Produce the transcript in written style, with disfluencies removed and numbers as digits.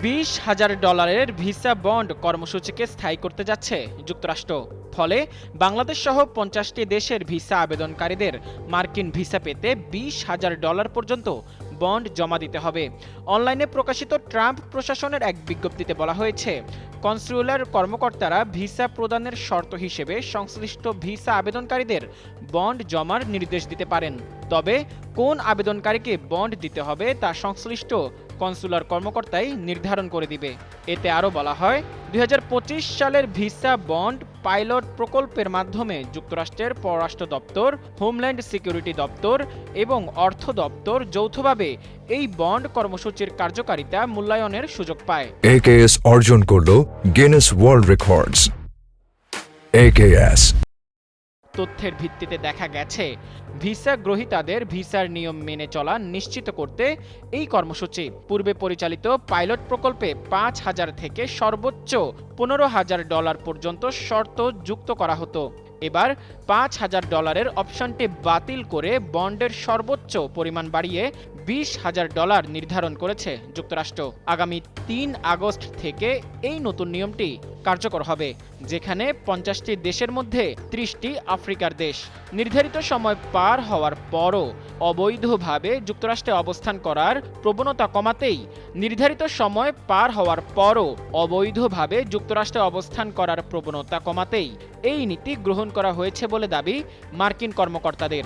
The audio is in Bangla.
$20,000 ভিসা বন্ড কর্মসূচিকে স্থায়ী করতে যাচ্ছে যুক্তরাষ্ট্র। ফলে বাংলাদেশ সহ 50টি দেশের ভিসা আবেদনকারীদের মার্কিন ভিসা পেতে $20,000 পর্যন্ত বন্ড জমা দিতে হবে। অনলাইনে প্রকাশিত ট্রাম্প প্রশাসনের এক বিজ্ঞপ্তিতে বলা হয়েছে, কনস্যুলার কর্মকর্তারা ভিসা প্রদানের শর্ত হিসেবে সংশ্লিষ্ট ভিসা আবেদনকারীদের বন্ড জমার নির্দেশ দিতে পারেন। তবে কোন আবেদনকারীকে বন্ড দিতে হবে তা সংশ্লিষ্ট কনস্যুলার কর্মকর্তাই নির্ধারণ করে দিবে। এতে আরও বলা হয়, 2025 সালের ভিসা বন্ড পাইলট প্রকল্পের মাধ্যমে যুক্তরাষ্ট্রের পররাষ্ট্র দপ্তর, হোমল্যান্ড সিকিউরিটি দপ্তর এবং অর্থ দপ্তর যৌথভাবে এই বন্ড কর্মসূচির কার্যকারিতা মূল্যায়নের সুযোগ পায়। AKS অর্জন করল গিনেস ওয়ার্ল্ড রেকর্ডস। AKS তথ্যের ভিত্তিতে দেখা গেছে, ভিসা গ্রহীতাদের ভিসার নিয়ম মেনে চলা নিশ্চিত করতে এই কর্মসূচি। পূর্বে পরিচালিত পাইলট প্রকল্পে 5,000 থেকে সর্বোচ্চ $15,000 পর্যন্ত শর্ত যুক্ত করা হতো। এবার $5,000 অপশনটি বাতিল করে বন্ডের সর্বোচ্চ পরিমাণ বাড়িয়ে $20,000 নির্ধারণ করেছে যুক্তরাষ্ট্র। আগামী 3 আগস্ট থেকে এই নতুন নিয়মটি কার্যকর হবে, যেখানে 50টি দেশের মধ্যে 30টি আফ্রিকার দেশ। নির্ধারিত সময় পার হওয়ার পরও অবৈধভাবে যুক্তরাষ্ট্রে অবস্থান করার প্রবণতা কমাতেই নির্ধারিত সময় পার হওয়ার পরও অবৈধভাবে যুক্তরাষ্ট্রে অবস্থান করার প্রবণতা কমাতেই এই নীতি গ্রহণ করা হয়েছে বলে দাবি মার্কিন কর্মকর্তাদের।